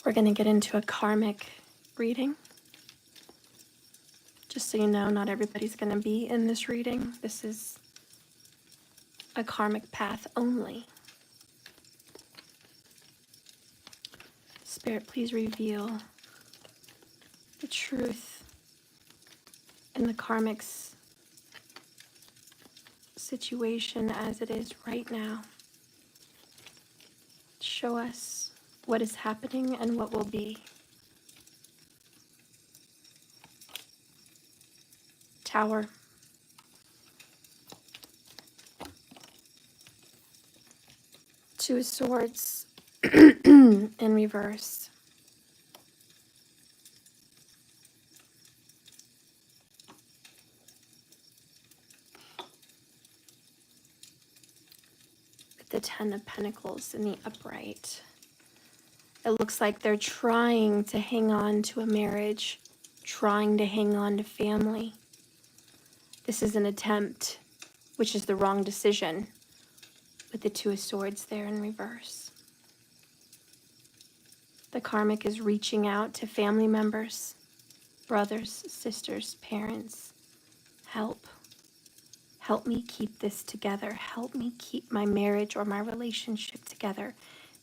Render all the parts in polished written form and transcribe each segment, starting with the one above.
We're going to get into a karmic reading. Just so you know, not everybody's going to be in this reading. This is a karmic path only. Spirit, please reveal the truth in the karmic's situation as it is right now. Show us what is happening and what will be. Tower. Two of Swords in reverse. With the Ten of Pentacles in the upright. It looks like they're trying to hang on to a marriage, trying to hang on to family. This is an attempt, which is the wrong decision, with the Two of Swords there in reverse. The karmic is reaching out to family members, brothers, sisters, parents. Help. Help me keep this together. Help me keep my marriage or my relationship together.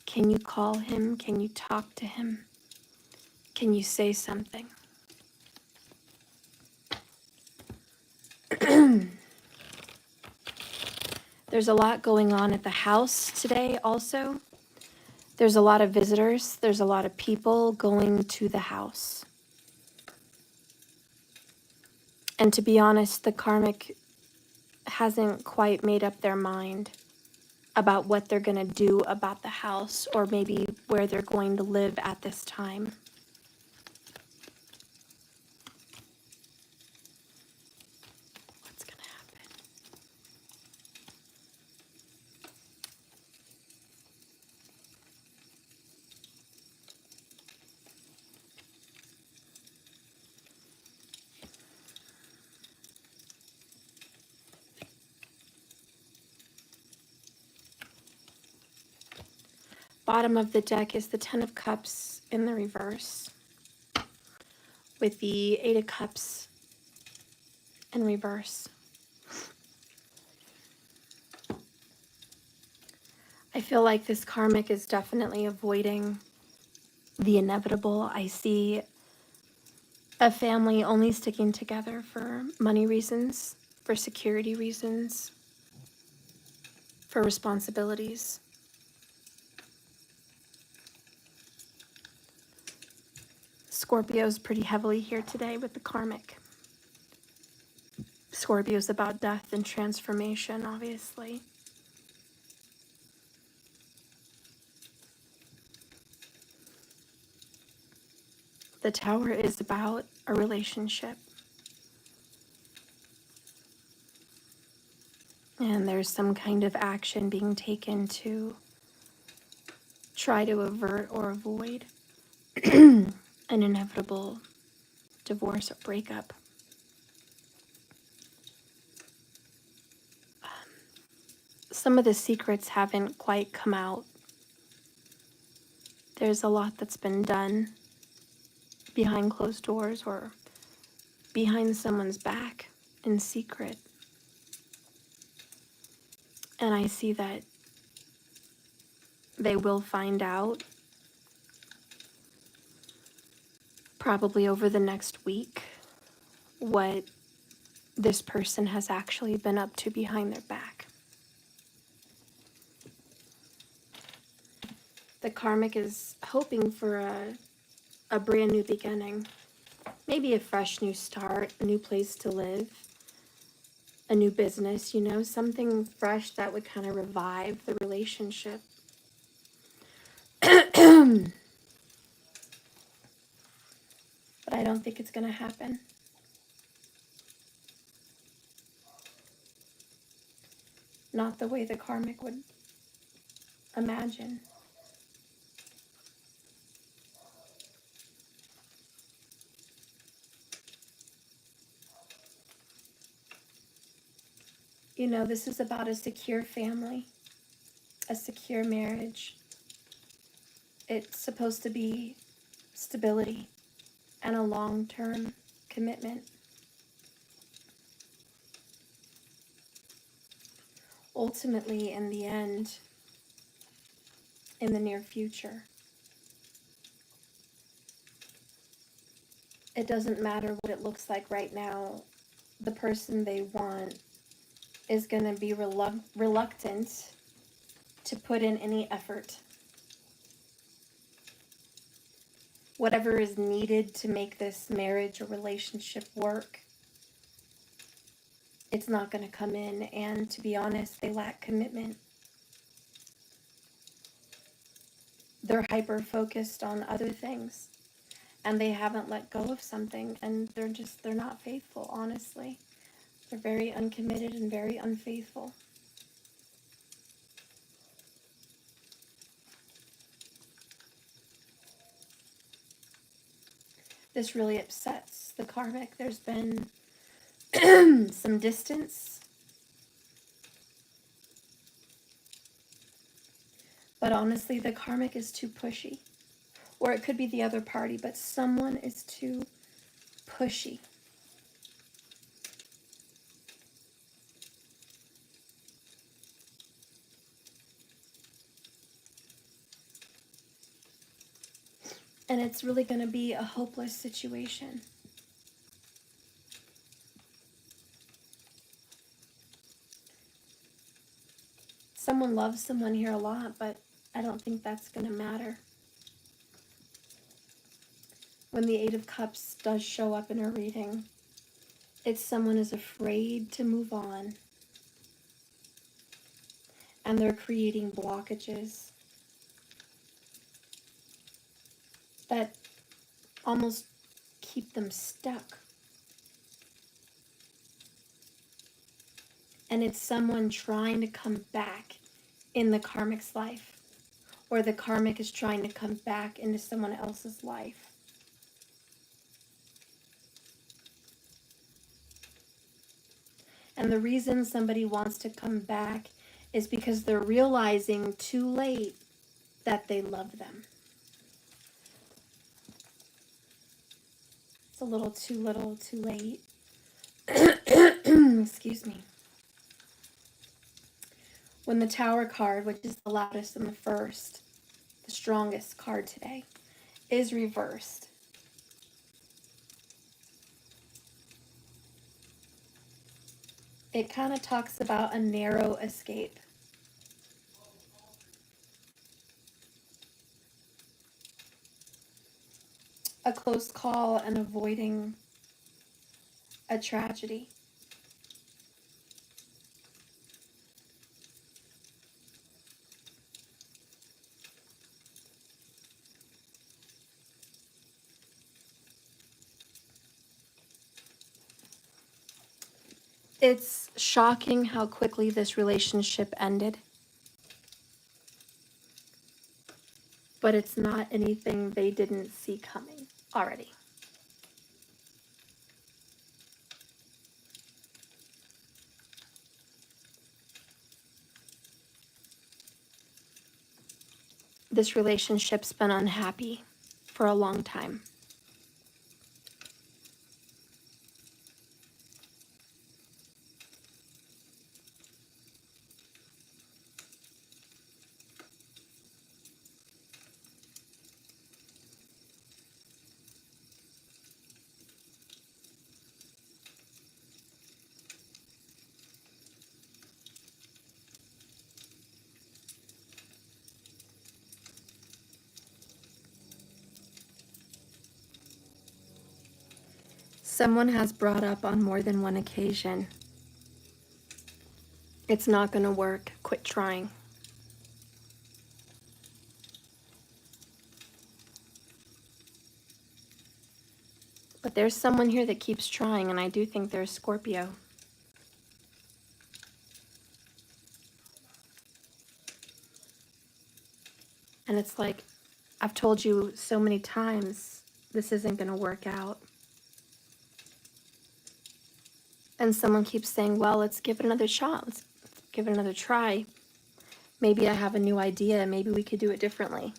Can you call him? Can you talk to him? Can you say something? There's a lot going on at the house today also. There's a lot of visitors. There's a lot of people going to the house. And to be honest, the karmic hasn't quite made up their mind about what they're going to do about the house, or maybe where they're going to live at this time. What's going to happen? Bottom of the deck is the Ten of Cups in the reverse, with the Eight of Cups in reverse. I feel like this karmic is definitely avoiding the inevitable. I see a family only sticking together for money reasons, for security reasons, for responsibilities. Scorpio's pretty heavily here today with the karmic. Scorpio's about death and transformation, obviously. The Tower is about a relationship. And there's some kind of action being taken to try to avert or avoid an inevitable divorce or breakup. Some of the secrets haven't quite come out. There's a lot that's been done behind closed doors or behind someone's back in secret. And I see that they will find out probably over the next week what this person has actually been up to behind their back. The karmic is hoping for a brand new beginning, maybe a fresh new start, a new place to live, a new business, you know, something fresh that would kind of revive the relationship. But I don't think it's going to happen. Not the way the karmic would imagine. You know, this is about a secure family, a secure marriage. It's supposed to be stability, and a long-term commitment. Ultimately, in the end, in the near future, it doesn't matter what it looks like right now. The person they want is going to be reluctant to put in any effort. Whatever is needed to make this marriage or relationship work, it's not going to come in. And to be honest, they lack commitment. They're hyper-focused on other things, and they haven't let go of something, and they're not faithful, honestly. They're very uncommitted and very unfaithful. This really upsets the karmic. There's been some distance, but honestly, the karmic is too pushy. Or it could be the other party, but someone is too pushy. And it's really going to be a hopeless situation. Someone loves someone here a lot, but I don't think that's going to matter. When the Eight of Cups does show up in a reading, it's someone is afraid to move on, and they're creating blockages that almost keep them stuck. And it's someone trying to come back in the karmic's life, or the karmic is trying to come back into someone else's life. And the reason somebody wants to come back is because they're realizing too late that they love them. It's a little too late. Excuse me. When the Tower card, which is the loudest and the first, the strongest card today, is reversed, it kind of talks about a narrow escape. A close call and avoiding a tragedy. It's shocking how quickly this relationship ended. But it's not anything they didn't see coming already. This relationship's been unhappy for a long time. Someone has brought up on more than one occasion, it's not going to work, quit trying. But there's someone here that keeps trying, and I do think there's Scorpio. And it's like, I've told you so many times, this isn't going to work out. And someone keeps saying, well, let's give it another shot. Let's give it another try. Maybe I have a new idea. Maybe we could do it differently.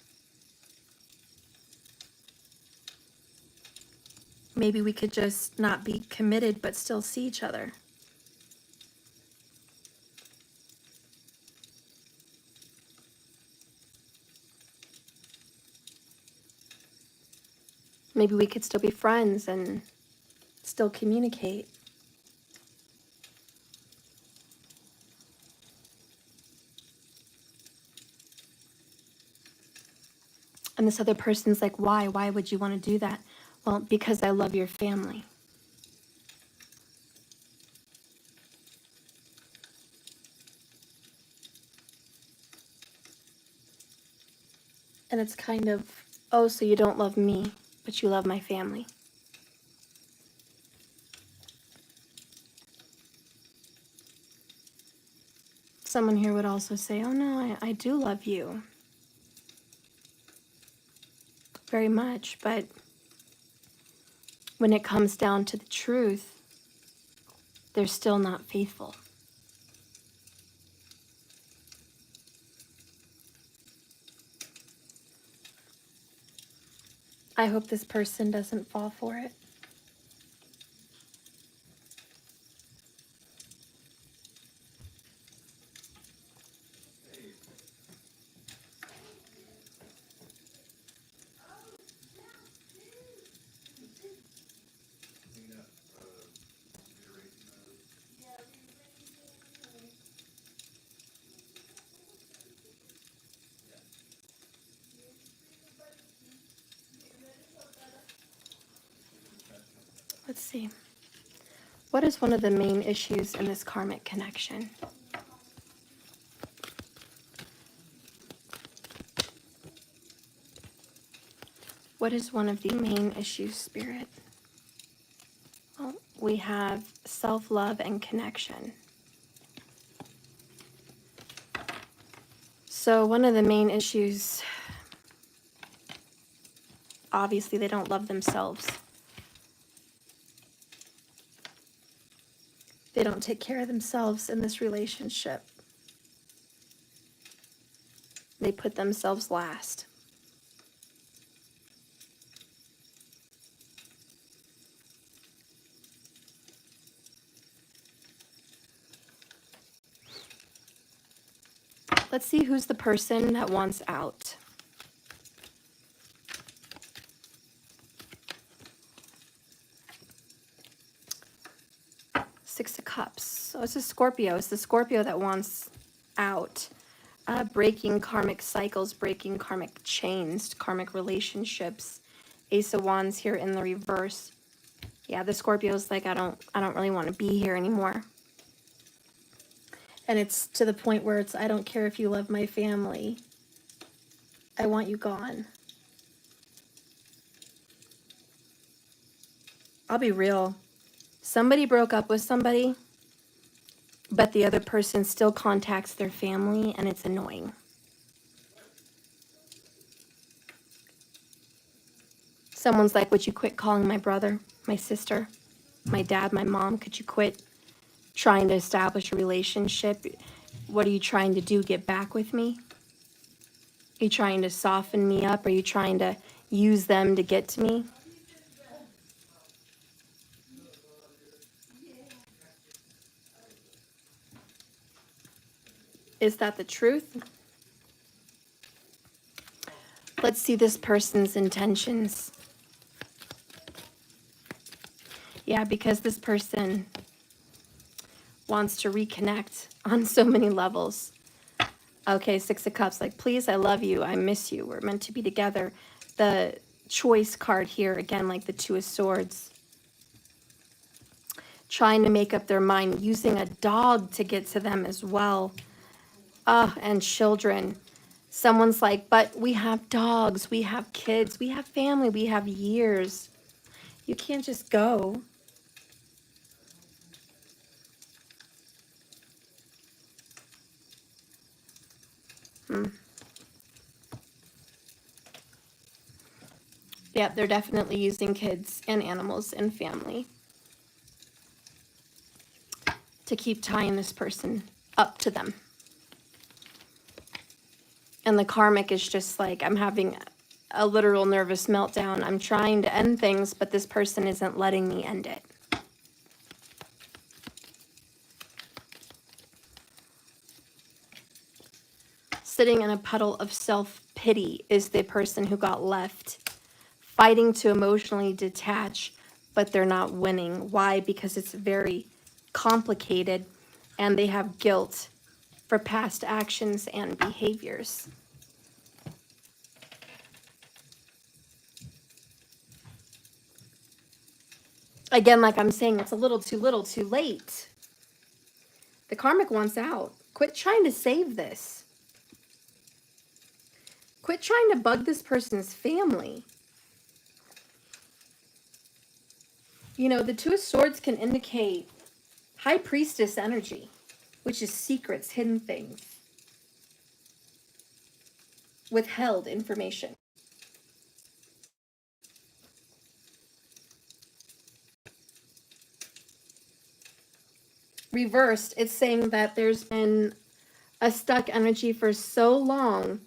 Maybe we could just not be committed, but still see each other. Maybe we could still be friends and still communicate. And this other person's like, why? Why would you want to do that? Well, because I love your family. And it's kind of, oh, so you don't love me, but you love my family. Someone here would also say, oh no, I do love you very much, but when it comes down to the truth, they're still not faithful. I hope this person doesn't fall for it. Let's see. What is one of the main issues in this karmic connection? What is one of the main issues, Spirit? Well, we have self-love and connection. So one of the main issues, obviously they don't love themselves. They don't take care of themselves in this relationship. They put themselves last. Let's see who's the person that wants out. Six of Cups. So it's a Scorpio. It's the Scorpio that wants out. Breaking karmic cycles, breaking karmic chains, karmic relationships. Ace of Wands here in the reverse. Yeah, the Scorpio's like, I don't really want to be here anymore. And it's to the point where it's, I don't care if you love my family. I want you gone. I'll be real. Somebody broke up with somebody, but the other person still contacts their family, and it's annoying. Someone's like, would you quit calling my brother, my sister, my dad, my mom? Could you quit trying to establish a relationship? What are you trying to do? Get back with me? Are you trying to soften me up? Are you trying to use them to get to me? Is that the truth? Let's see this person's intentions. Yeah, because this person wants to reconnect on so many levels. Okay, Six of Cups, like, please, I love you, I miss you, we're meant to be together. The choice card here, again, like the Two of Swords. Trying to make up their mind, using a dog to get to them as well. And children. Someone's like, but we have dogs, we have kids, we have family, we have years. You can't just go. Yeah, they're definitely using kids and animals and family to keep tying this person up to them. And the karmic is just like, I'm having a literal nervous meltdown. I'm trying to end things, but this person isn't letting me end it. Sitting in a puddle of self-pity is the person who got left, fighting to emotionally detach, but they're not winning. Why? Because it's very complicated and they have guilt for past actions and behaviors. Again, like I'm saying, it's a little too late. The karmic wants out. Quit trying to save this. Quit trying to bug this person's family. You know, the Two of Swords can indicate High Priestess energy, which is secrets, hidden things, withheld information. Reversed, it's saying that there's been a stuck energy for so long.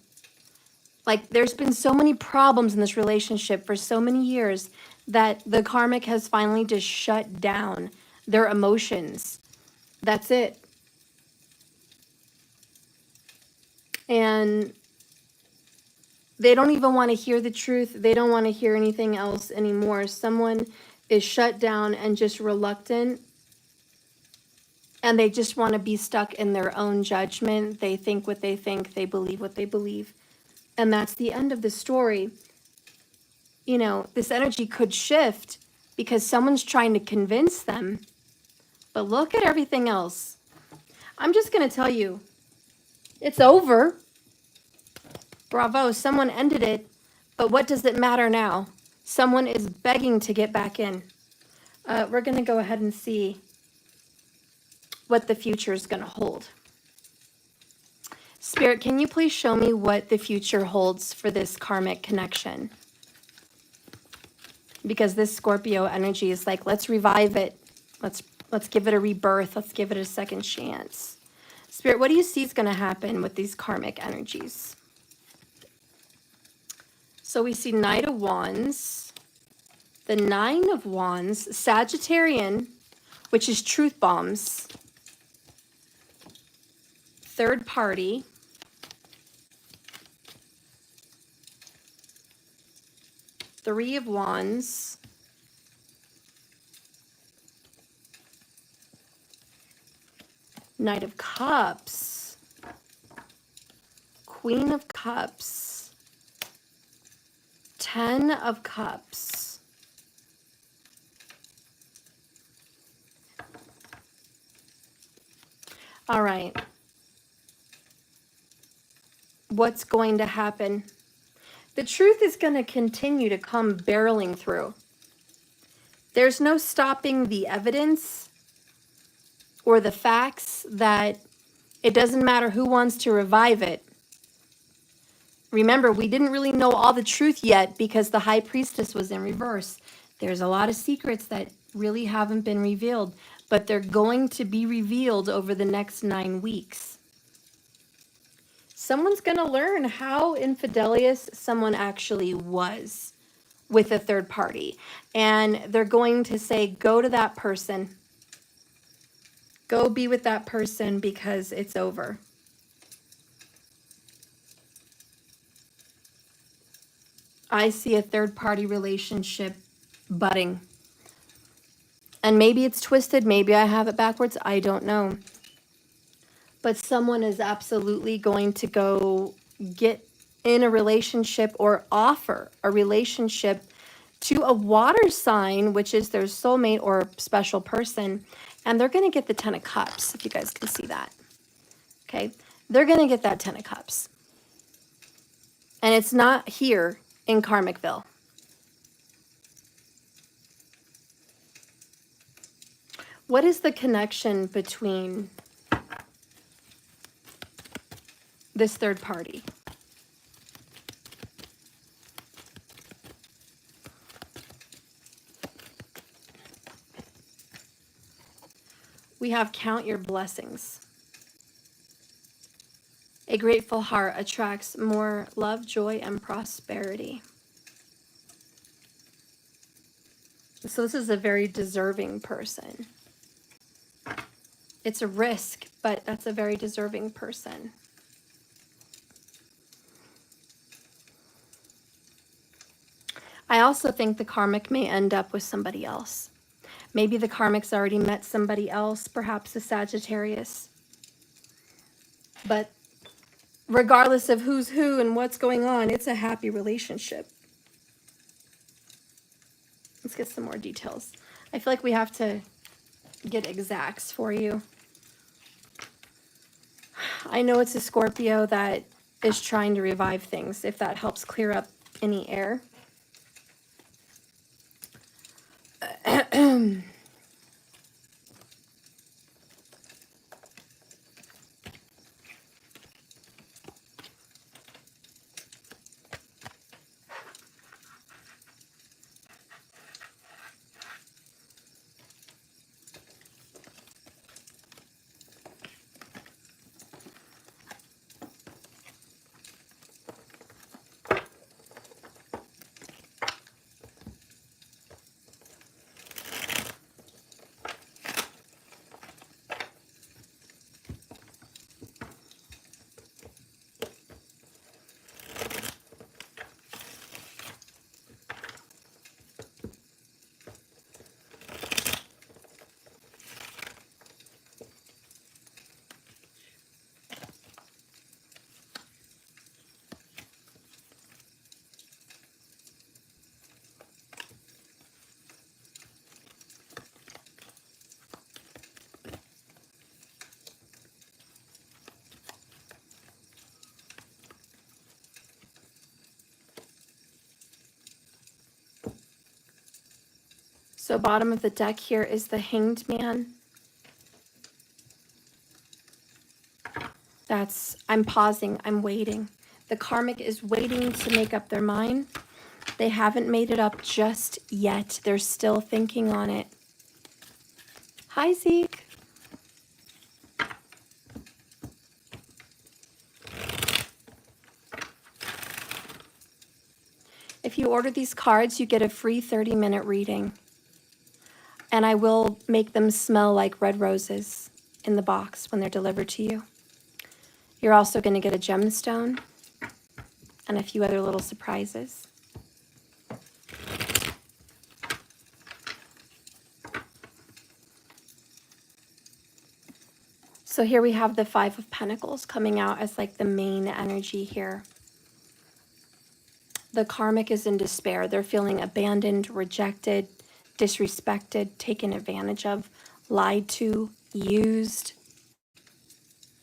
Like, there's been so many problems in this relationship for so many years that the karmic has finally just shut down their emotions. That's it. And they don't even want to hear the truth. They don't want to hear anything else anymore. Someone is shut down and just reluctant, and they just want to be stuck in their own judgment. They think what they think. They believe what they believe. And that's the end of the story. You know, this energy could shift because someone's trying to convince them. But look at everything else. I'm just going to tell you, it's over. Bravo, someone ended it. But what does it matter now? Someone is begging to get back in. We're going to go ahead and see what the future is going to hold. Spirit, can you please show me what the future holds for this karmic connection? Because this Scorpio energy is like, let's revive it. Let's give it a rebirth. Let's give it a second chance. Spirit, what do you see is going to happen with these karmic energies? So we see Knight of Wands, the Nine of Wands, Sagittarian, which is truth bombs, third party, Three of Wands, Knight of Cups, Queen of Cups, Ten of Cups, all right. What's going to happen? The truth is going to continue to come barreling through. There's no stopping the evidence or the facts that it doesn't matter who wants to revive it. Remember, we didn't really know all the truth yet because the High Priestess was in reverse. There's a lot of secrets that really haven't been revealed, but they're going to be revealed over the next 9 weeks. Someone's going to learn how infidelious someone actually was with a third party. And they're going to say, go to that person. Go be with that person because it's over. I see a third party relationship budding. And maybe it's twisted. Maybe I have it backwards. I don't know. But someone is absolutely going to go get in a relationship or offer a relationship to a water sign, which is their soulmate or special person. And they're going to get the Ten of Cups, if you guys can see that. Okay. They're going to get that Ten of Cups. And it's not here in Karmicville. What is the connection between this third party? We have count your blessings. A grateful heart attracts more love, joy, and prosperity. So this is a very deserving person. It's a risk, but that's a very deserving person. I also think the karmic may end up with somebody else. Maybe the karmic's already met somebody else, perhaps a Sagittarius. But regardless of who's who and what's going on, it's a happy relationship. Let's get some more details. I feel like we have to get exacts for you. I know it's a Scorpio that is trying to revive things, if that helps clear up any air. So bottom of the deck here is the Hanged Man. I'm pausing, I'm waiting. The karmic is waiting to make up their mind. They haven't made it up just yet. They're still thinking on it. Hi, Zeke. If you order these cards, you get a free 30-minute reading. And I will make them smell like red roses in the box when they're delivered to you. You're also going to get a gemstone and a few other little surprises. So here we have the Five of Pentacles coming out as like the main energy here. The karmic is in despair. They're feeling abandoned, rejected, disrespected, taken advantage of, lied to, used,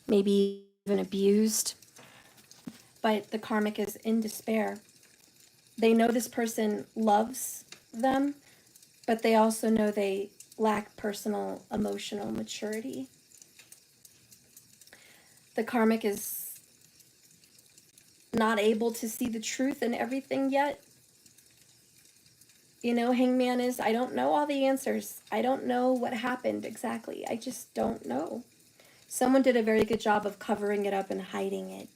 maybe even abused. But the karmic is in despair. They know this person loves them, but they also know they lack personal emotional maturity. The karmic is not able to see the truth in everything yet. You know, Hangman is, I don't know all the answers. I don't know what happened exactly. I just don't know. Someone did a very good job of covering it up and hiding it.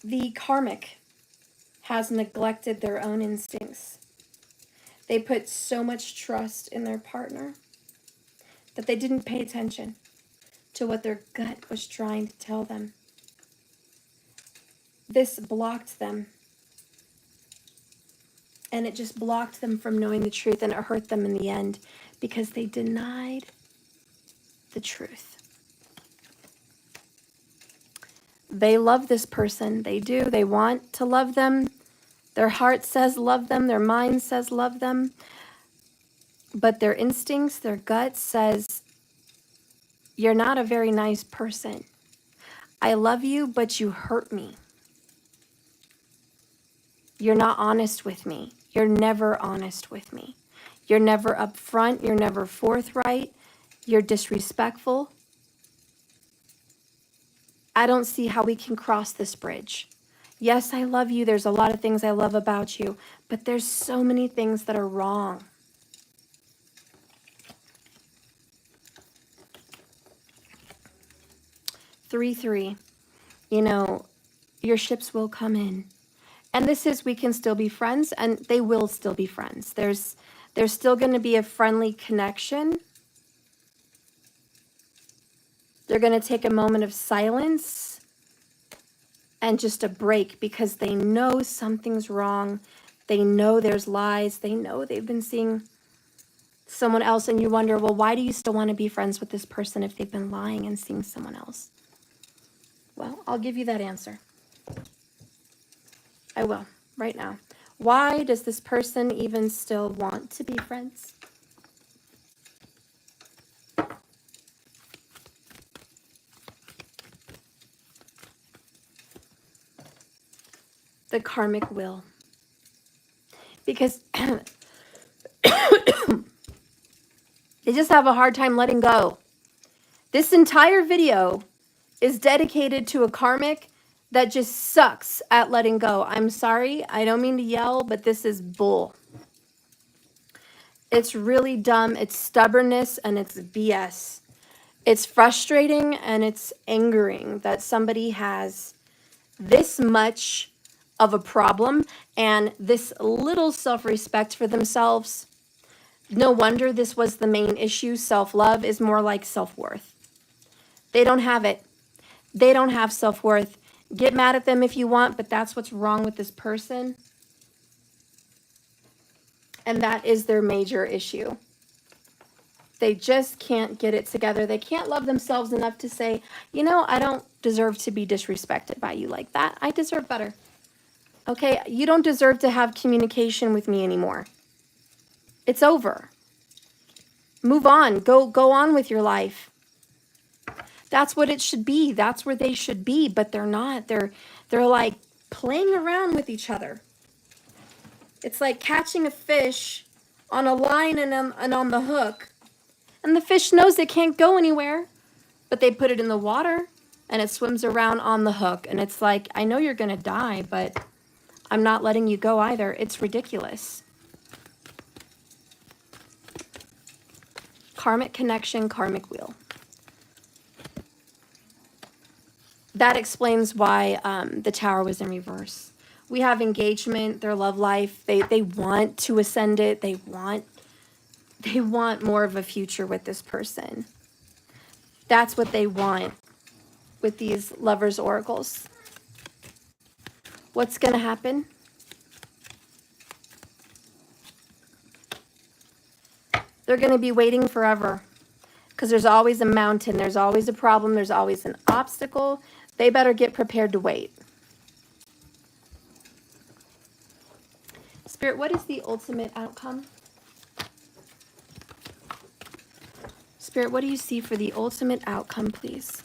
The karmic has neglected their own instincts. They put so much trust in their partner that they didn't pay attention to what their gut was trying to tell them. This blocked them. And it just blocked them from knowing the truth, and it hurt them in the end because they denied the truth. They love this person. They do. They want to love them. Their heart says love them. Their mind says love them. But their instincts, their gut says, you're not a very nice person. I love you, but you hurt me. You're not honest with me. You're never honest with me. You're never upfront. You're never forthright. You're disrespectful. I don't see how we can cross this bridge. Yes, I love you. There's a lot of things I love about you, but there's so many things that are wrong. Three, you know, your ships will come in And this is, we can still be friends, and they will still be friends. There's still going to be a friendly connection. They're going to take a moment of silence and just a break, because they know something's wrong. They know there's lies. They know they've been seeing someone else, and you wonder, well, why do you still want to be friends with this person if they've been lying and seeing someone else? Well, I'll give you that answer. I will, right now. Why does this person even still want to be friends? The karmic will. Because they just have a hard time letting go. This entire video is dedicated to a karmic that just sucks at letting go. I'm sorry, I don't mean to yell, but this is bull. It's really dumb. It's stubbornness and it's BS. It's frustrating and it's angering that somebody has this much of a problem and this little self-respect for themselves. No wonder this was the main issue. Self-love is more like self-worth. They don't have it. They don't have self-worth. Get mad at them if you want, but that's what's wrong with this person. And that is their major issue. They just can't get it together. They can't love themselves enough to say, you know, I don't deserve to be disrespected by you like that. I deserve better. Okay, you don't deserve to have communication with me anymore. It's over. Move on. Go on with your life. That's what it should be. That's where they should be, but they're not. They're like playing around with each other. It's like catching a fish on a line and on the hook. And the fish knows it can't go anywhere, but they put it in the water and it swims around on the hook. And it's like, I know you're going to die, but I'm not letting you go either. It's ridiculous. Karmic connection, karmic wheel. That explains why the tower was in reverse. We have engagement, their love life. They want to ascend it. They want more of a future with this person. That's what they want with these lovers' oracles. What's going to happen? They're going to be waiting forever, because there's always a mountain. There's always a problem. There's always an obstacle. They better get prepared to wait. Spirit, what is the ultimate outcome? Spirit, what do you see for the ultimate outcome, please?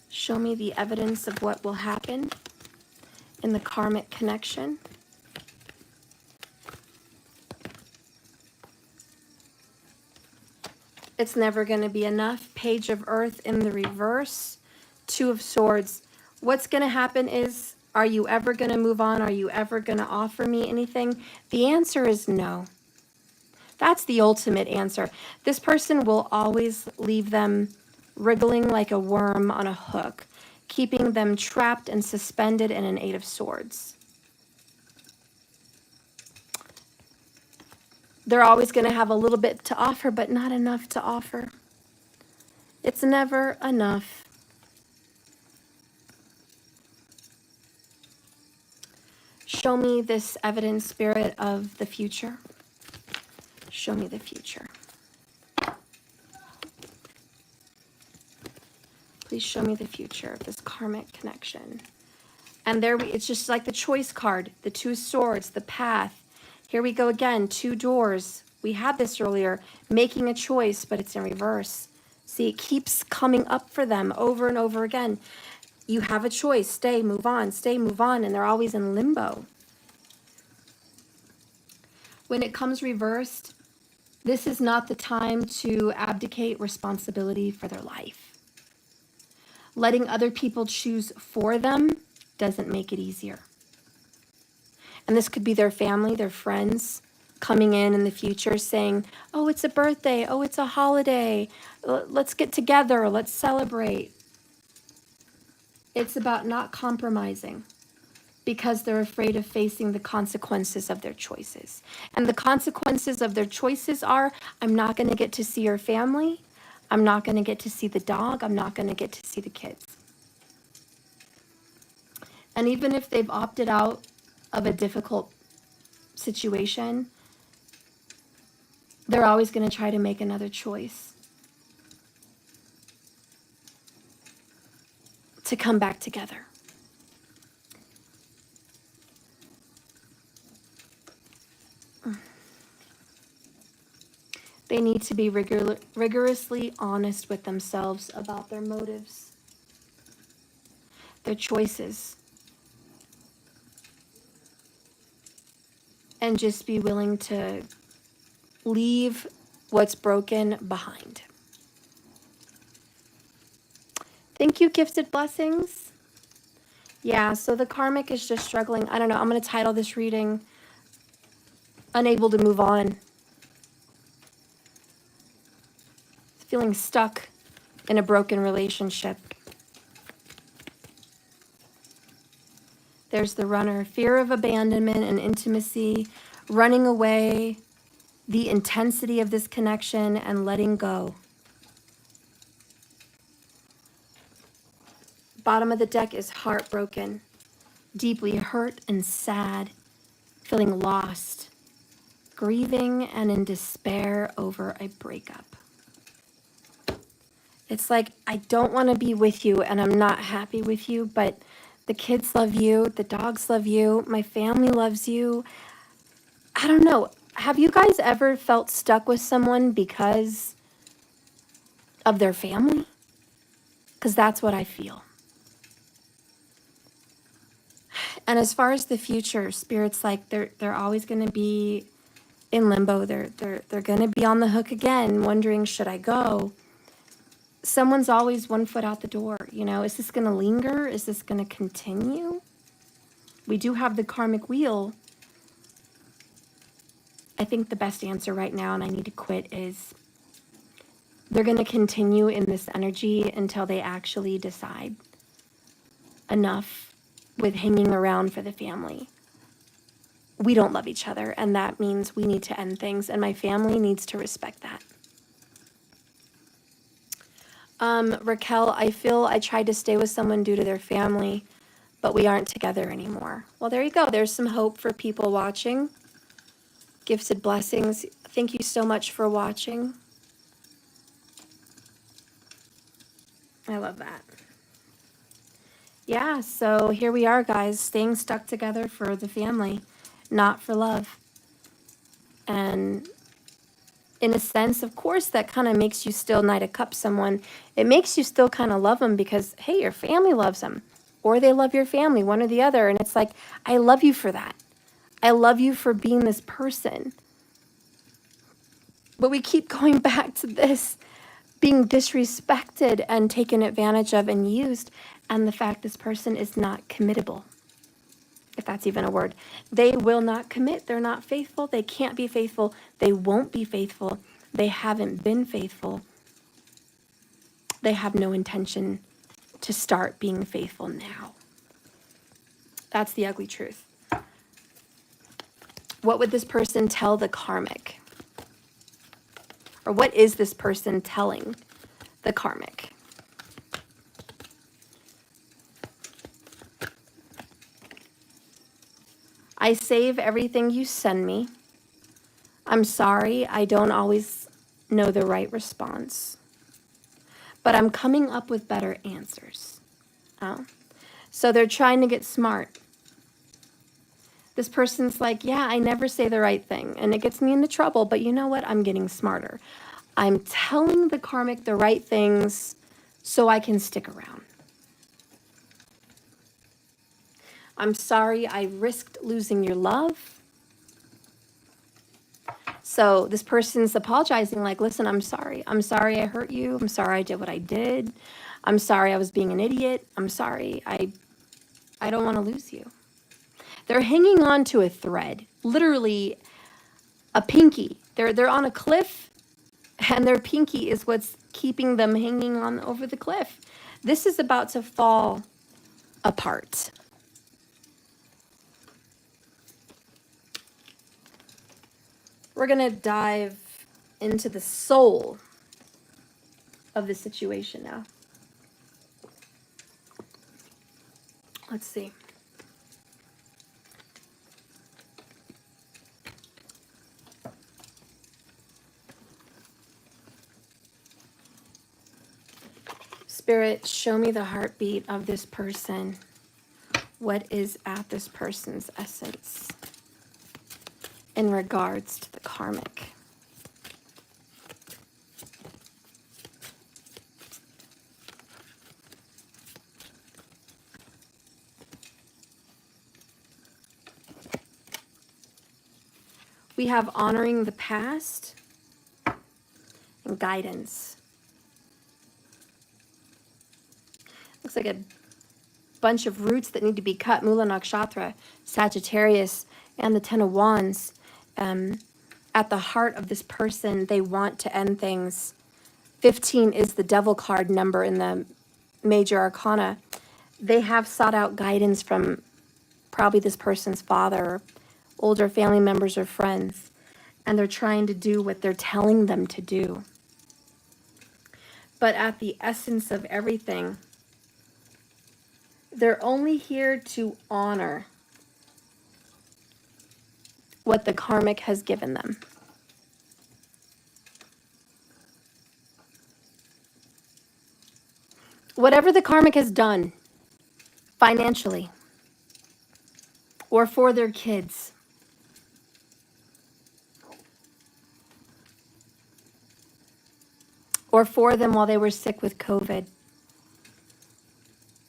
Show me the evidence of what will happen in the karmic connection. It's never going to be enough. Page of Earth in the reverse. Two of Swords. What's going to happen is, are you ever going to move on? Are you ever going to offer me anything? The answer is no. That's the ultimate answer. This person will always leave them wriggling like a worm on a hook, keeping them trapped and suspended in an Eight of Swords. They're always going to have a little bit to offer, but not enough to offer. It's never enough. Show me this evidence, Spirit, of the future. Show me the future. Please show me the future of this karmic connection. And there it's just like the choice card, the Two of Swords, the path. Here we go again, two doors. We had this earlier, making a choice, but it's in reverse. See, it keeps coming up for them over and over again. You have a choice, stay, move on, and they're always in limbo. When it comes reversed, this is not the time to abdicate responsibility for their life. Letting other people choose for them doesn't make it easier. And this could be their family, their friends, coming in the future saying, oh, it's a birthday, oh, it's a holiday, let's get together, let's celebrate. It's about not compromising because they're afraid of facing the consequences of their choices. And the consequences of their choices are, I'm not going to get to see your family. I'm not going to get to see the dog. I'm not going to get to see the kids. And even if they've opted out of a difficult situation, they're always going to try to make another choice to come back together. They need to be rigorously honest with themselves about their motives, their choices, and just be willing to leave what's broken behind. Thank you, Gifted Blessings. Yeah, so the karmic is just struggling. I don't know, I'm going to title this reading, Unable to Move On. Feeling stuck in a broken relationship. There's the runner, fear of abandonment and intimacy, running away, the intensity of this connection, and letting go. Bottom of the deck is heartbroken, deeply hurt and sad, feeling lost, grieving and in despair over a breakup. It's like, I don't want to be with you and I'm not happy with you, but the kids love you, the dogs love you, my family loves you. I don't know. Have you guys ever felt stuck with someone because of their family? Because that's what I feel. And as far as the future, Spirit's like they're always going to be in limbo. They're going to be on the hook again, wondering, should I go? Someone's always one foot out the door. You know, is this going to linger? Is this going to continue? We do have the karmic wheel. I think the best answer right now, and I need to quit, is they're going to continue in this energy until they actually decide enough with hanging around for the family. We don't love each other, and that means we need to end things, and my family needs to respect that. Raquel, I feel I tried to stay with someone due to their family, but we aren't together anymore. Well, there you go. There's some hope for people watching. Gifted Blessings, thank you so much for watching. I love that. Yeah, so here we are, guys, staying stuck together for the family, not for love. And in a sense, of course, that kind of makes you still Knight of Cups someone. It makes you still kind of love them because, hey, your family loves them. Or they love your family, one or the other. And it's like, I love you for that. I love you for being this person. But we keep going back to this, being disrespected and taken advantage of and used. And the fact this person is not committable. If that's even a word. They will not commit. They're not faithful. They can't be faithful. They won't be faithful. They haven't been faithful. They have no intention to start being faithful now. That's the ugly truth. What would this person tell the karmic? Or what is this person telling the karmic? I save everything you send me. I'm sorry, I don't always know the right response. But I'm coming up with better answers. Oh. So they're trying to get smart. This person's like, yeah, I never say the right thing, and it gets me into trouble, but you know what? I'm getting smarter. I'm telling the karmic the right things so I can stick around. I'm sorry I risked losing your love. So this person's apologizing like, listen, I'm sorry. I'm sorry I hurt you. I'm sorry I did what I did. I'm sorry I was being an idiot. I'm sorry. I don't want to lose you. They're hanging on to a thread, literally a pinky. They're on a cliff, and their pinky is what's keeping them hanging on over the cliff. This is about to fall apart. We're going to dive into the soul of the situation now. Let's see. Spirit, show me the heartbeat of this person. What is at this person's essence in regards to the karmic? We have honoring the past and guidance. Looks like a bunch of roots that need to be cut. Mula Nakshatra, Sagittarius, and the Ten of Wands. At the heart of this person, they want to end things. 15 is the devil card number in the major arcana. They have sought out guidance from probably this person's father, or older family members or friends, and they're trying to do what they're telling them to do. But at the essence of everything, they're only here to honor what the karmic has given them. Whatever the karmic has done financially or for their kids, or for them while they were sick with COVID.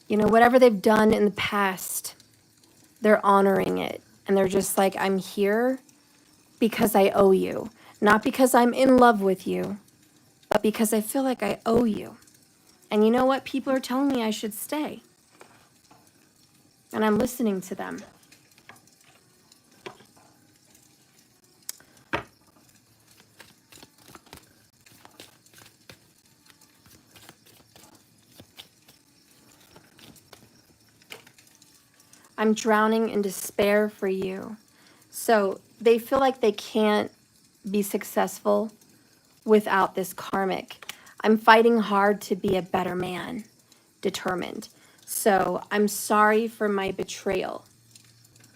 You know, whatever they've done in the past, they're honoring it. And they're just like, I'm here because I owe you. Not because I'm in love with you, but because I feel like I owe you. And you know what? People are telling me I should stay. And I'm listening to them. I'm drowning in despair for you. So they feel like they can't be successful without this karmic. I'm fighting hard to be a better man, determined. So I'm sorry for my betrayal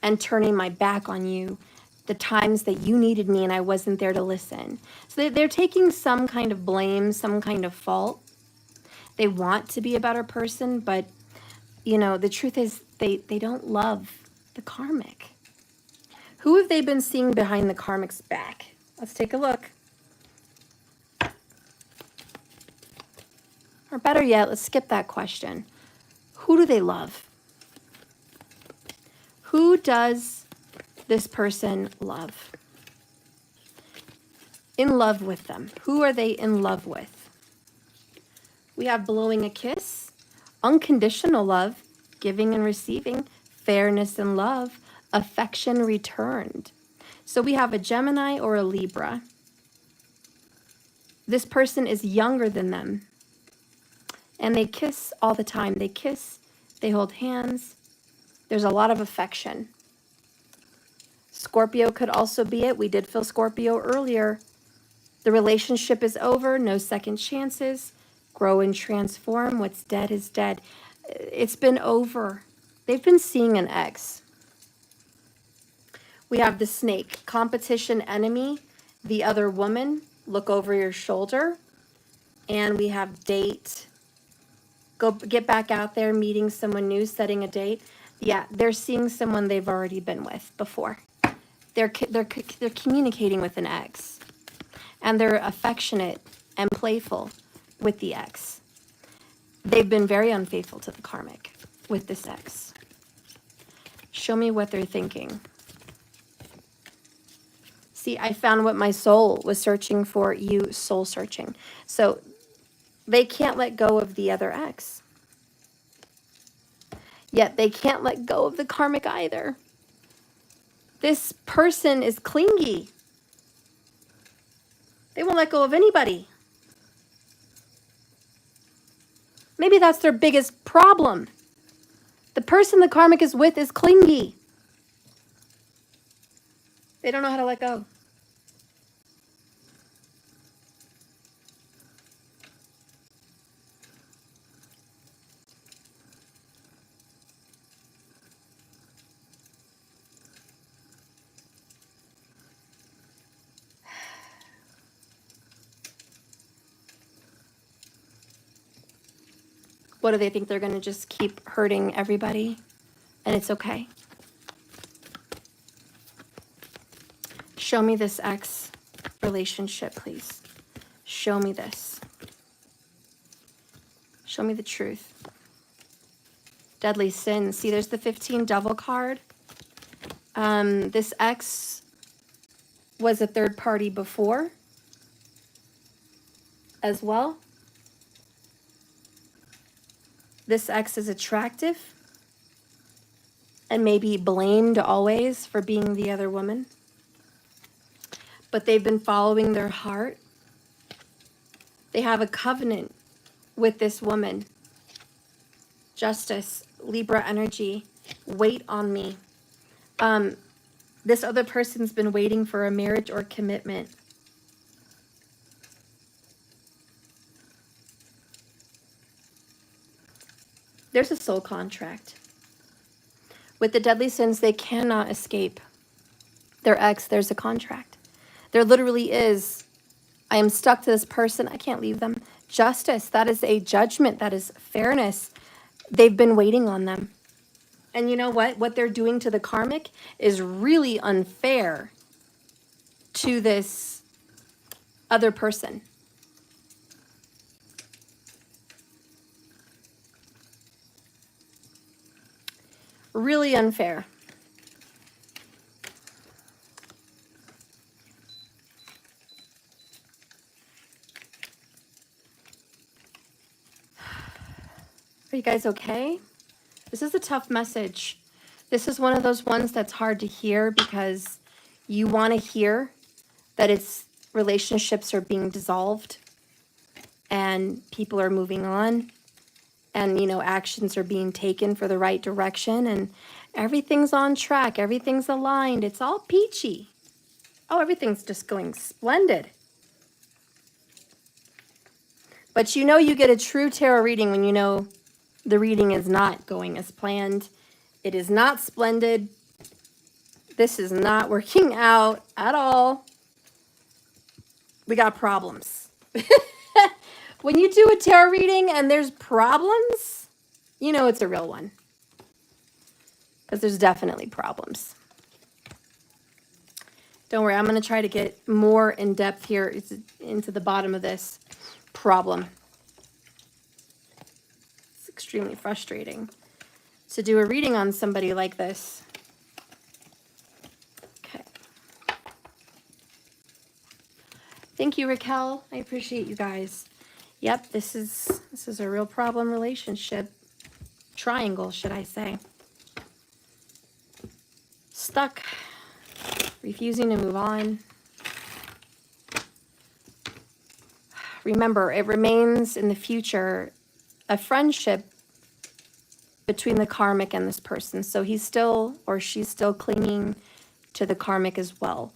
and turning my back on you the times that you needed me and I wasn't there to listen. So they're taking some kind of blame, some kind of fault. They want to be a better person, but you know, the truth is they don't love the karmic. Who have they been seeing behind the karmic's back? Let's take a look. Or better yet, let's skip that question. Who do they love? Who does this person love? In love with them. Who are they in love with? We have blowing a kiss, unconditional love, giving and receiving, fairness and love, affection returned. So we have a Gemini or a Libra. This person is younger than them. And they kiss all the time. They kiss, they hold hands. There's a lot of affection. Scorpio could also be it. We did feel Scorpio earlier. The relationship is over, no second chances. Grow and transform. What's dead is dead. It's been over. They've been seeing an ex. We have the snake, competition, enemy, the other woman, look over your shoulder. And we have date, go get back out there, meeting someone new, setting a date. Yeah, they're seeing someone they've already been with before. They're communicating with an ex. And they're affectionate and playful with the ex. They've been very unfaithful to the karmic with this ex. Show me what they're thinking. See, I found what my soul was searching for, you soul searching. So they can't let go of the other ex. Yet they can't let go of the karmic either. This person is clingy. They won't let go of anybody. Maybe that's their biggest problem. The person the karmic is with is clingy. They don't know how to let go. What do they think? They're going to just keep hurting everybody and it's okay? Show me this ex relationship, please. Show me this. Show me the truth. Deadly sin. See, there's the 15 devil card. This ex was a third party before as well. This ex is attractive and maybe blamed always for being the other woman. But they've been following their heart. They have a covenant with this woman. Justice, Libra energy, wait on me. This other person's been waiting for a marriage or commitment. There's a soul contract. With the deadly sins, they cannot escape their ex. There's a contract. There literally is, I am stuck to this person. I can't leave them. Justice, that is a judgment. That is fairness. They've been waiting on them. And you know what? What they're doing to the karmic is really unfair to this other person. Really unfair. Are you guys okay? This is a tough message. This is one of those ones that's hard to hear because you want to hear that it's relationships are being dissolved and people are moving on and, you know, actions are being taken for the right direction and everything's on track. Everything's aligned. It's all peachy. Oh, everything's just going splendid. But you know you get a true tarot reading when you know the reading is not going as planned. It is not splendid. This is not working out at all. We got problems. When you do a tarot reading and there's problems, you know it's a real one. Because there's definitely problems. Don't worry, I'm going to try to get more in depth here into the bottom of this problem. It's extremely frustrating to do a reading on somebody like this. Okay. Thank you, Raquel. I appreciate you guys. Yep, this is a real problem relationship. Triangle, should I say. Stuck. Refusing to move on. Remember, it remains in the future a friendship between the karmic and this person. So he's still or she's still clinging to the karmic as well.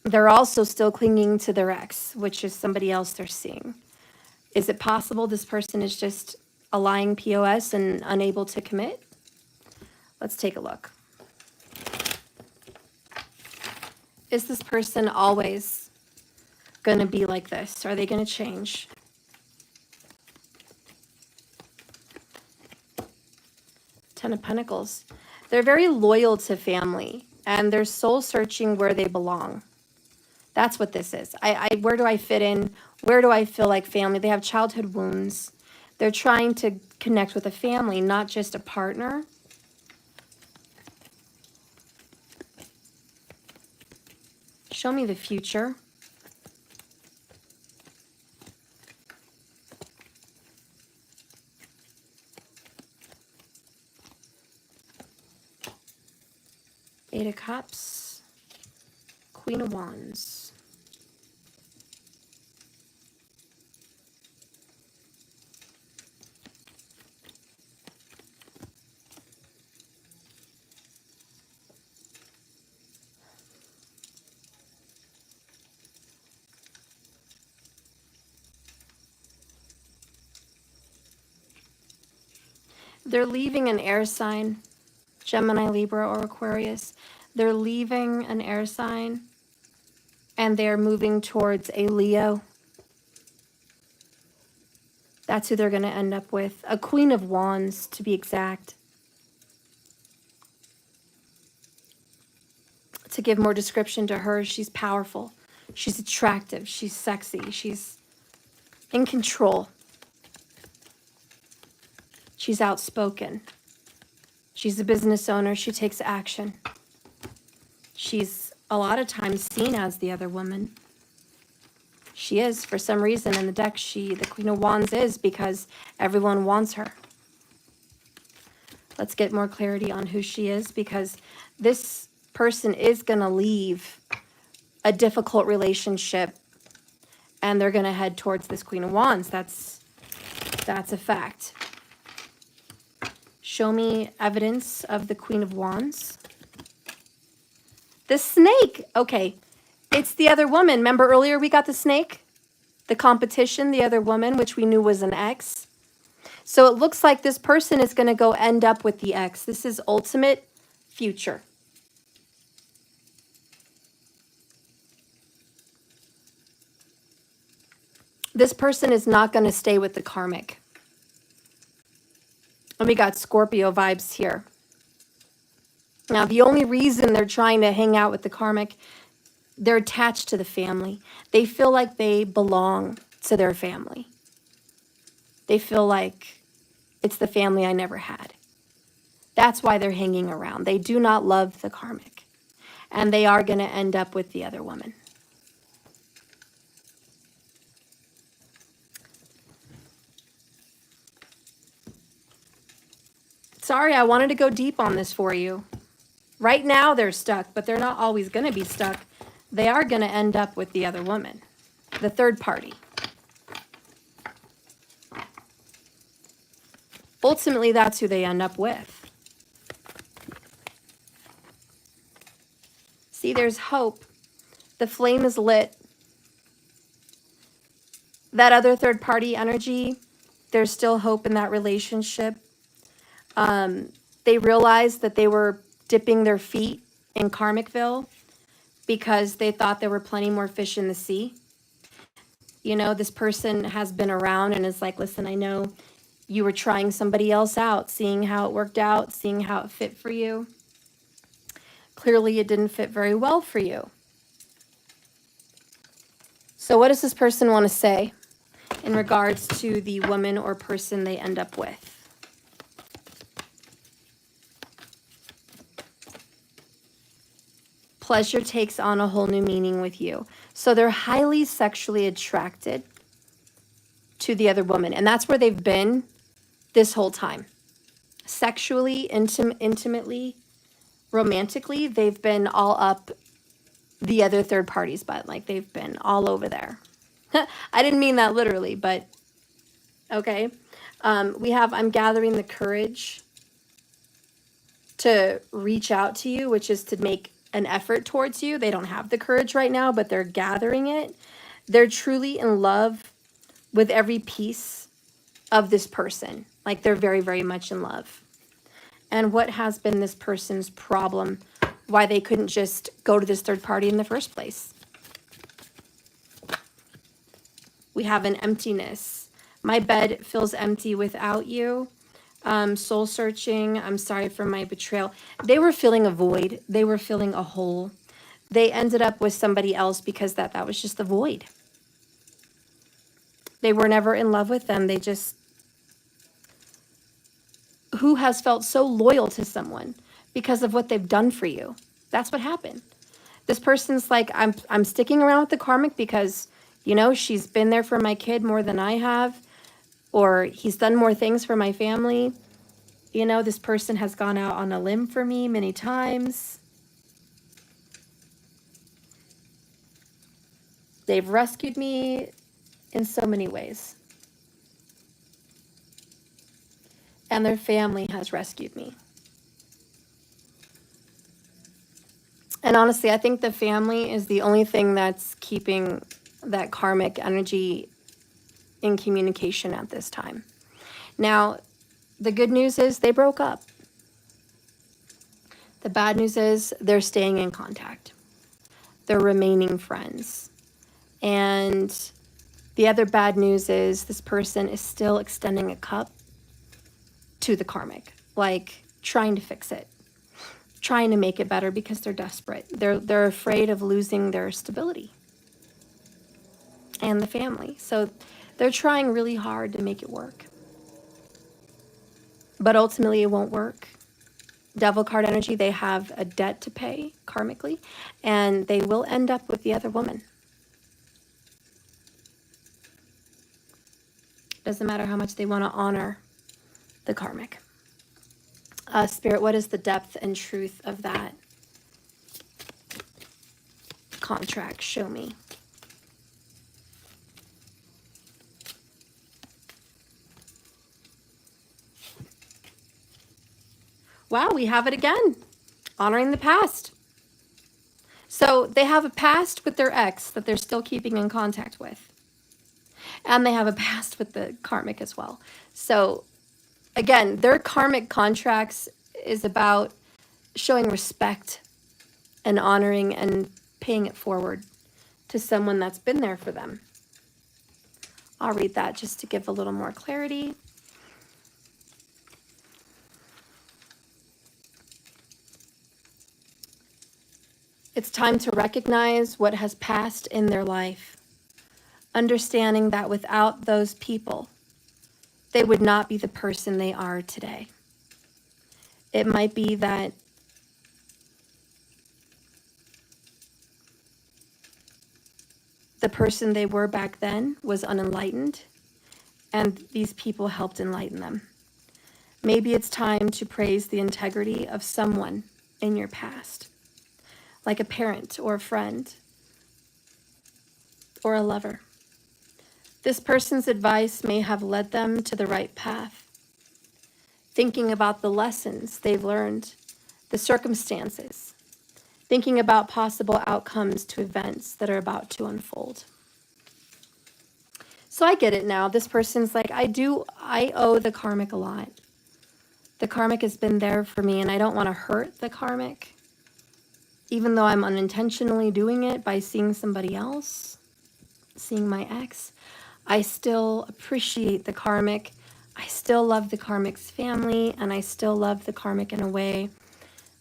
They're also still clinging to their ex, which is somebody else they're seeing. Is it possible this person is just a lying POS and unable to commit? Let's take a look. Is this person always going to be like this? Are they going to change? Ten of Pentacles. They're very loyal to family and they're soul searching where they belong. That's what this is. Where do I fit in? Where do I feel like family? They have childhood wounds. They're trying to connect with a family, not just a partner. Show me the future. Eight of Cups. Queen of Wands. They're leaving an air sign, Gemini, Libra, or Aquarius. They're leaving an air sign and they're moving towards a Leo. That's who they're going to end up with. A Queen of Wands, to be exact. To give more description to her, she's powerful. She's attractive. She's sexy. She's in control. She's outspoken. She's a business owner. She takes action. She's a lot of times seen as the other woman. She is, for some reason in the deck, the Queen of Wands is, because everyone wants her. Let's get more clarity on who she is, because this person is going to leave a difficult relationship and they're going to head towards this Queen of Wands. That's a fact. Show me evidence of the Queen of Wands. The snake. Okay. It's the other woman. Remember earlier we got the snake? The competition, the other woman, which we knew was an ex. So it looks like this person is going to go end up with the ex. This is ultimate future. This person is not going to stay with the karmic. And we got Scorpio vibes here. Now, the only reason they're trying to hang out with the karmic, they're attached to the family. They feel like they belong to their family. They feel like it's the family I never had. That's why they're hanging around. They do not love the karmic. And they are going to end up with the other woman. Sorry, I wanted to go deep on this for you. Right now they're stuck, but they're not always going to be stuck. They are going to end up with the other woman, the third party. Ultimately, that's who they end up with. See, there's hope. The flame is lit. That other third party energy, there's still hope in that relationship. They realized that they were dipping their feet in Karmicville because they thought there were plenty more fish in the sea. You know, this person has been around and is like, listen, I know you were trying somebody else out, seeing how it worked out, seeing how it fit for you. Clearly, it didn't fit very well for you. So what does this person want to say in regards to the woman or person they end up with? Pleasure takes on a whole new meaning with you. So they're highly sexually attracted to the other woman. And that's where they've been this whole time. Sexually, intimately, romantically, they've been all up the other third party's butt. Like they've been all over there. I didn't mean that literally, but okay. I'm gathering the courage to reach out to you, which is to make an effort towards you. They don't have the courage right now, but they're gathering it. They're truly in love with every piece of this person. Like they're very, very much in love. And what has been this person's problem? Why they couldn't just go to this third party in the first place? We have an emptiness. My bed feels empty without you. Soul searching. I'm sorry for my betrayal. They were feeling a void. They were feeling a hole. They ended up with somebody else because that was just the void. They were never in love with them. They just... Who has felt so loyal to someone because of what they've done for you? That's what happened. This person's like, I'm sticking around with the karmic because, you know, she's been there for my kid more than I have. Or he's done more things for my family. You know, this person has gone out on a limb for me many times. They've rescued me in so many ways. And their family has rescued me. And honestly, I think the family is the only thing that's keeping that karmic energy in communication at this time. Now, The good news is they broke up. The bad news is they're staying in contact. They're remaining friends. And the other bad news is this person is still extending a cup to the karmic, like trying to fix it, trying to make it better because they're desperate. They're afraid of losing their stability and the family. So they're trying really hard to make it work. But ultimately it won't work. Devil card energy, they have a debt to pay karmically, and they will end up with the other woman. Doesn't matter how much they want to honor the karmic. Spirit, what is the depth and truth of that contract? Show me. Wow, we have it again. Honoring the past. So they have a past with their ex that they're still keeping in contact with. And they have a past with the karmic as well. So again, their karmic contracts is about showing respect and honoring and paying it forward to someone that's been there for them. I'll read that just to give a little more clarity. It's time to recognize what has passed in their life, understanding that without those people, they would not be the person they are today. It might be that the person they were back then was unenlightened, and these people helped enlighten them. Maybe it's time to praise the integrity of someone in your past, like a parent or a friend or a lover. This person's advice may have led them to the right path, thinking about the lessons they've learned, the circumstances, thinking about possible outcomes to events that are about to unfold. So I get it now. This person's like, I owe the karmic a lot. The karmic has been there for me, and I don't want to hurt the karmic, even though I'm unintentionally doing it by seeing somebody else, seeing my ex. I still appreciate the karmic. I still love the karmic's family, and I still love the karmic in a way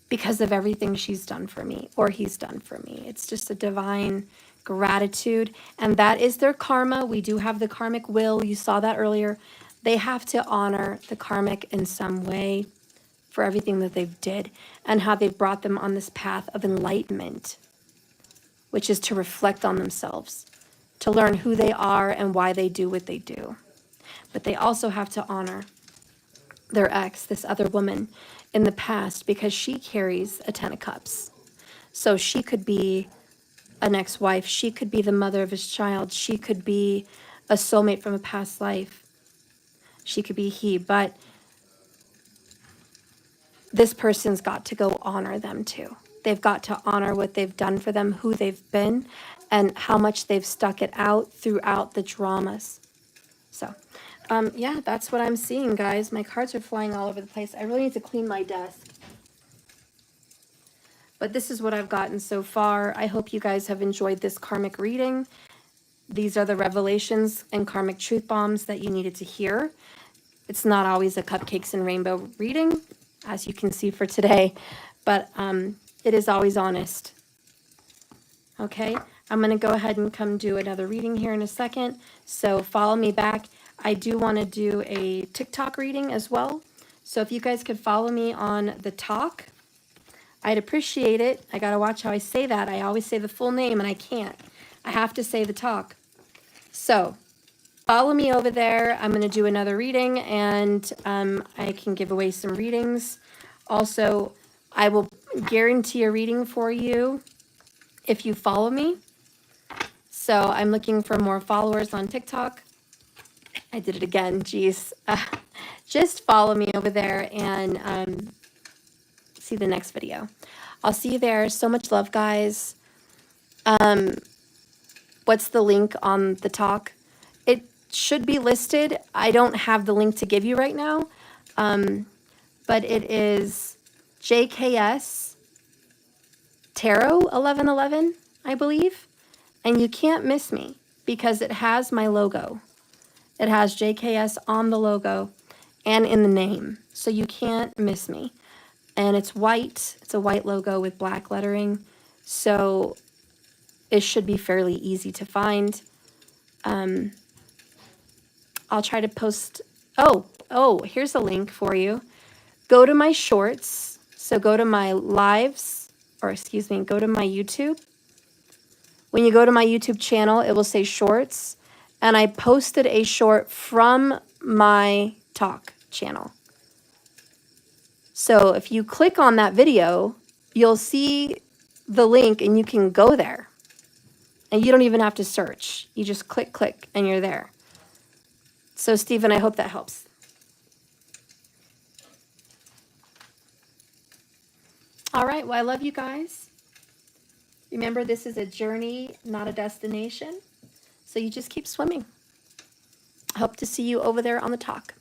because of everything she's done for me, or he's done for me. It's just a divine gratitude, and that is their karma. We do have the karmic will. You saw that earlier. They have to honor the karmic in some way for everything that they've did and how they've brought them on this path of enlightenment, which is to reflect on themselves, to learn who they are and why they do what they do. But they also have to honor their ex, this other woman in the past, because she carries a 10 of cups. So she could be an ex-wife. She could be the mother of his child. She could be a soulmate from a past life. She could be he, but this person's got to go honor them too. They've got to honor what they've done for them, who they've been, and how much they've stuck it out throughout the dramas. So, yeah, that's what I'm seeing, guys. My cards are flying all over the place. I really need to clean my desk. But this is what I've gotten so far. I hope you guys have enjoyed this karmic reading. These are the revelations and karmic truth bombs that you needed to hear. It's not always a cupcakes and rainbow reading, as you can see for today, but it is always honest. Okay, I'm going to go ahead and come do another reading here in a second, so follow me back. I do want to do a TikTok reading as well, so if you guys could follow me on the talk, I'd appreciate it. I got to watch how I say that. I always say the full name, and I can't. I have to say the talk. So follow me over there. I'm going to do another reading, and I can give away some readings. Also, I will guarantee a reading for you if you follow me. So I'm looking for more followers on TikTok. I did it again. Geez. Just follow me over there and see the next video. I'll see you there. So much love, guys. What's the link on the talk? It should be listed. I don't have the link to give you right now. But it is JKS Tarot 1111, I believe. And you can't miss me because it has my logo. It has JKS on the logo and in the name. So you can't miss me. And it's white. It's a white logo with black lettering. So it should be fairly easy to find. I'll try to post. Here's a link for you. Go to my shorts. So go to my lives, or excuse me, go to my YouTube. When you go to my YouTube channel, it will say shorts. And I posted a short from my talk channel. So if you click on that video, you'll see the link and you can go there. And you don't even have to search. You just click, and you're there. So Stephen, I hope that helps. All right, well, I love you guys. Remember, this is a journey, not a destination. So you just keep swimming. I hope to see you over there on the talk.